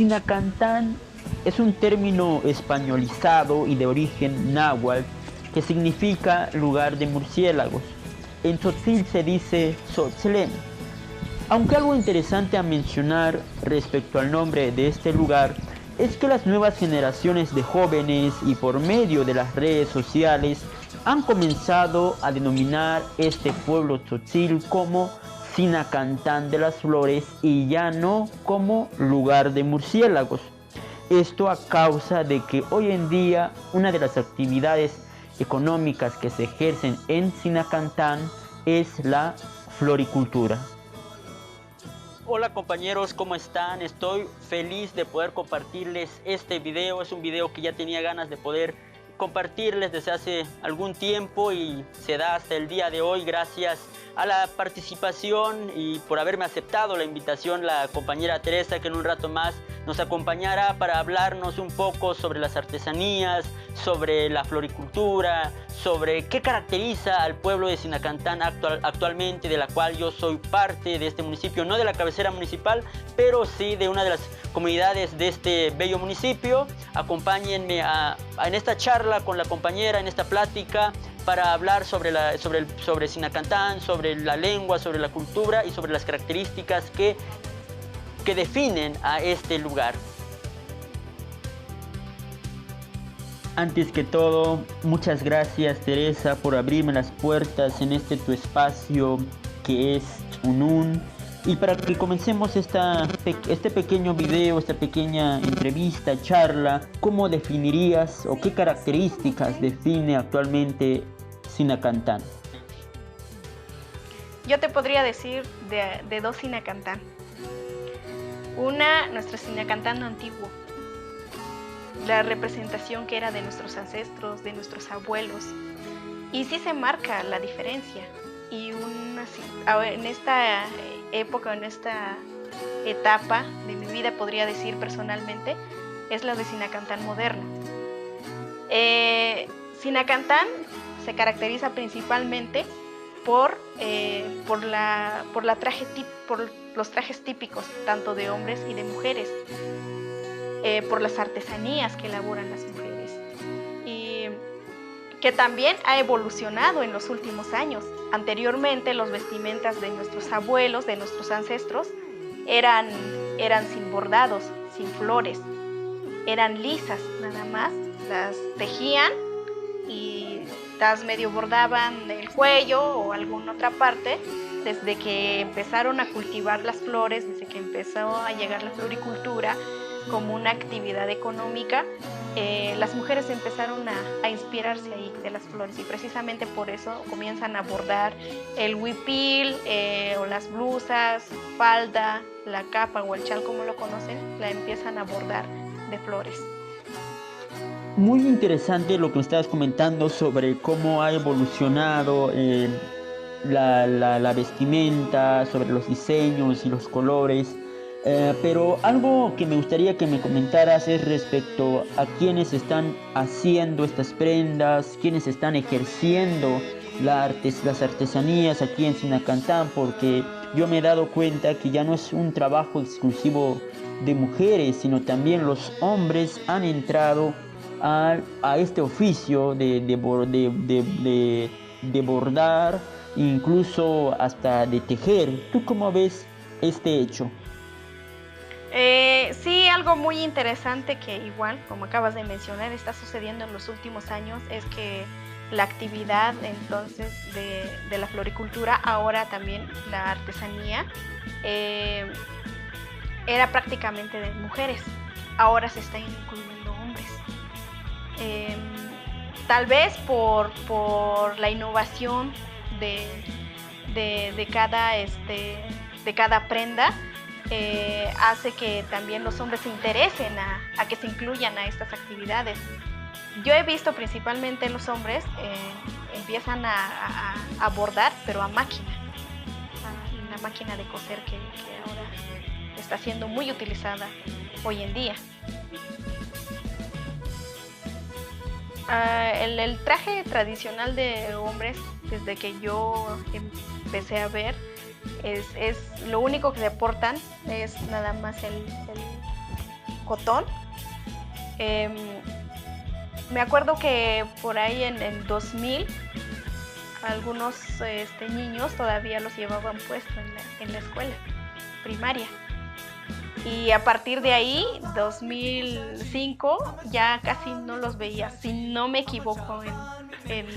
Sinacantán es un término españolizado y de origen náhuatl que significa lugar de murciélagos. En tzotzil se dice Tzotzlén. Aunque algo interesante a mencionar respecto al nombre de este lugar es que las nuevas generaciones de jóvenes y por medio de las redes sociales han comenzado a denominar este pueblo tzotzil como Sinacantán de las Flores y ya no como lugar de murciélagos. Esto a causa de que hoy en día una de las actividades económicas que se ejercen en Sinacantán es la floricultura. Hola compañeros, ¿cómo están? Estoy feliz de poder compartirles este video. Es un video que ya tenía ganas de poder compartirles desde hace algún tiempo y se da hasta el día de hoy gracias a la participación y por haberme aceptado la invitación la compañera Teresa, que en un rato más nos acompañará para hablarnos un poco sobre las artesanías, sobre la floricultura, sobre qué caracteriza al pueblo de Sinacantán actualmente, de la cual yo soy parte de este municipio, no de la cabecera municipal, pero sí de una de las comunidades de este bello municipio. Acompáñenme en esta charla con la compañera, en esta plática, para hablar sobre Sinacantán, sobre la lengua, sobre la cultura y sobre las características que definen a este lugar. Antes que todo, muchas gracias Teresa por abrirme las puertas en este tu espacio que es Unun. Y para que comencemos este pequeño video, esta pequeña entrevista, charla, ¿cómo definirías o qué características define actualmente Sinacantán? Yo te podría decir de dos Sinacantán. Una, nuestro Sinacantán antiguo, la representación que era de nuestros ancestros, de nuestros abuelos. Y sí se marca la diferencia. Y en esta época, en esta etapa de mi vida, podría decir personalmente, es la de Sinacantán moderno. Sinacantán se caracteriza principalmente por los trajes típicos, tanto de hombres y de mujeres, por las artesanías que elaboran las mujeres, y que también ha evolucionado en los últimos años. Anteriormente, los vestimentas de nuestros abuelos, de nuestros ancestros, eran sin bordados, sin flores, eran lisas nada más, las tejían y las medio bordaban el cuello o alguna otra parte. Desde que empezaron a cultivar las flores, desde que empezó a llegar la floricultura como una actividad económica, las mujeres empezaron a inspirarse ahí de las flores, y precisamente por eso comienzan a bordar el huipil o las blusas, falda, la capa o el chal como lo conocen, la empiezan a bordar de flores. Muy interesante lo que me estabas comentando sobre cómo ha evolucionado la vestimenta, sobre los diseños y los colores. Pero algo que me gustaría que me comentaras es respecto a quienes están haciendo estas prendas, quienes están ejerciendo las artesanías aquí en Sinacantán, porque yo me he dado cuenta que ya no es un trabajo exclusivo de mujeres, sino también los hombres han entrado a este oficio de bordar, incluso hasta de tejer. ¿Tú cómo ves este hecho? Sí, algo muy interesante que igual, como acabas de mencionar, está sucediendo en los últimos años es que la actividad entonces de la floricultura, ahora también la artesanía, era prácticamente de mujeres, ahora se están incluyendo hombres. Tal vez por la innovación de cada prenda, hace que también los hombres se interesen a que se incluyan a estas actividades. Yo he visto principalmente los hombres empiezan a bordar, pero a máquina, una máquina de coser que ahora está siendo muy utilizada hoy en día. El traje tradicional de hombres, desde que yo empecé a ver, es lo único que se portan es nada más cotón. Me acuerdo que por ahí en 2000 algunos niños todavía los llevaban puesto en la escuela primaria. Y a partir de ahí, 2005, ya casi no los veía, si no me equivoco en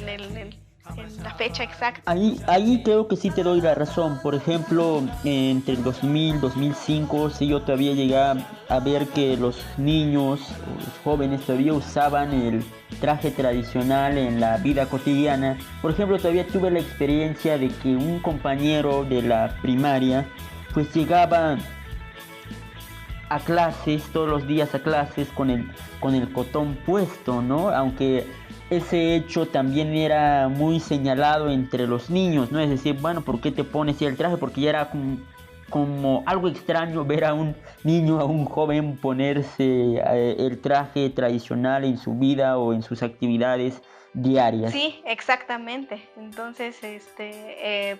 la fecha exacta. Ahí creo que sí te doy la razón. Por ejemplo, entre el 2000 2005, sí, yo todavía llegué a ver que los niños, los jóvenes todavía usaban el traje tradicional en la vida cotidiana. Por ejemplo, todavía tuve la experiencia de que un compañero de la primaria pues llegaba a clases, todos los días a clases con el cotón puesto, ¿no? Aunque ese hecho también era muy señalado entre los niños, ¿no? Es decir, bueno, ¿por qué te pones el traje? Porque ya era como algo extraño ver a un niño, a un joven ponerse el traje tradicional en su vida o en sus actividades diarias. Sí, exactamente. Entonces,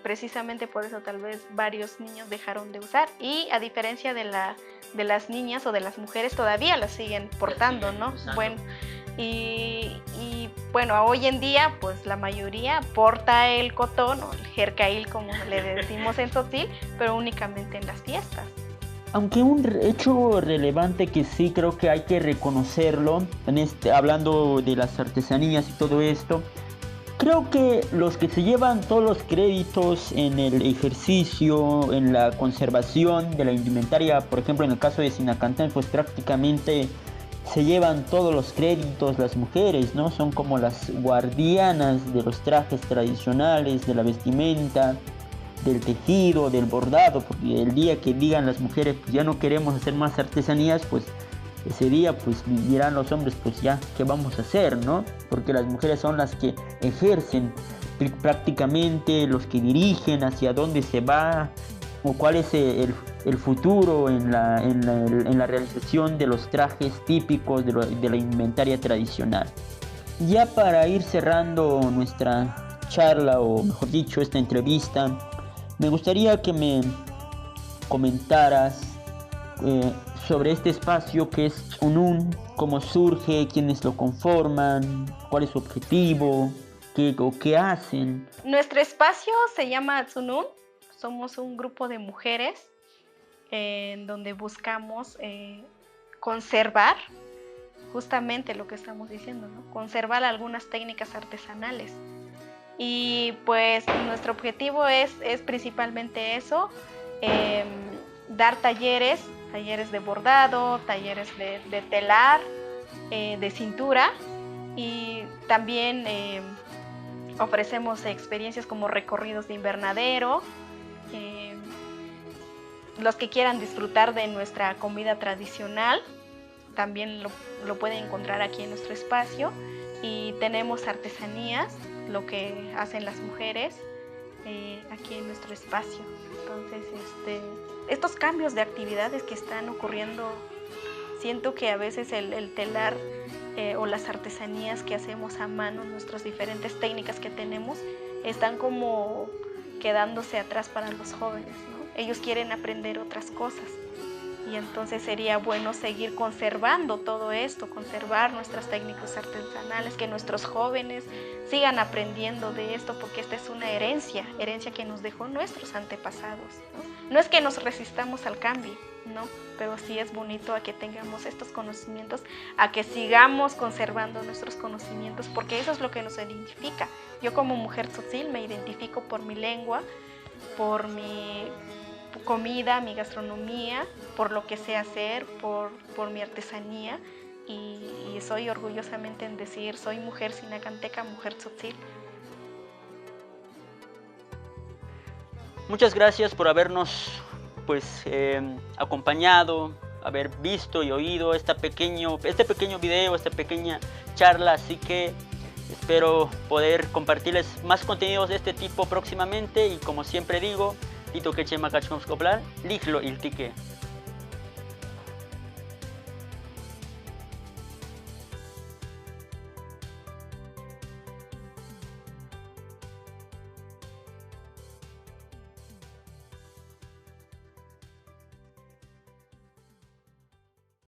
precisamente por eso tal vez varios niños dejaron de usar, y a diferencia de las niñas o de las mujeres todavía las siguen portando, ¿no? Bueno, y bueno, hoy en día pues la mayoría porta el cotón o el jercail, como le decimos en Tzotzil, pero únicamente en las fiestas. Aunque un hecho relevante que sí creo que hay que reconocerlo, hablando de las artesanías y todo esto, creo que los que se llevan todos los créditos en el ejercicio, en la conservación de la indumentaria, por ejemplo en el caso de Sinacantán, pues prácticamente se llevan todos los créditos las mujeres, ¿no? Son como las guardianas de los trajes tradicionales, de la vestimenta, del tejido, del bordado, porque el día que digan las mujeres pues ya no queremos hacer más artesanías, pues ese día pues dirán los hombres pues ya qué vamos a hacer, ¿no? Porque las mujeres son las que ejercen prácticamente, los que dirigen hacia dónde se va o cuál es el futuro en la realización de los trajes típicos de la indumentaria tradicional. Ya para ir cerrando nuestra charla, o mejor dicho esta entrevista, me gustaría que me comentaras sobre este espacio que es Tsunun, cómo surge, quiénes lo conforman, cuál es su objetivo, qué hacen. Nuestro espacio se llama Tsunun. Somos un grupo de mujeres en donde buscamos conservar justamente lo que estamos diciendo, ¿no? Conservar algunas técnicas artesanales. Y pues nuestro objetivo es principalmente eso, dar talleres de bordado, talleres de telar, de cintura, y también ofrecemos experiencias como recorridos de invernadero. Los que quieran disfrutar de nuestra comida tradicional también lo pueden encontrar aquí en nuestro espacio, y tenemos artesanías, lo que hacen las mujeres aquí en nuestro espacio. Entonces, estos cambios de actividades que están ocurriendo, siento que a veces el telar o las artesanías que hacemos a mano, nuestras diferentes técnicas que tenemos, están como quedándose atrás para los jóvenes, ¿no? Ellos quieren aprender otras cosas, y entonces sería bueno seguir conservando todo esto, conservar nuestras técnicas artesanales, que nuestros jóvenes sigan aprendiendo de esto, porque esta es una herencia que nos dejó nuestros antepasados, ¿no? No es que nos resistamos al cambio, ¿no? Pero sí es bonito a que tengamos estos conocimientos, a que sigamos conservando nuestros conocimientos, porque eso es lo que nos identifica. Yo como mujer tzotzil me identifico por mi lengua, por mi comida, mi gastronomía, por lo que sé hacer, por mi artesanía, y soy orgullosamente en decir, soy mujer sinacanteca, mujer tzotzil. Muchas gracias por habernos acompañado, haber visto y oído este pequeño video, esta pequeña charla, así que espero poder compartirles más contenidos de este tipo próximamente, y como siempre digo, Tito Queche Macachcomscoplar, Liglo Iltique.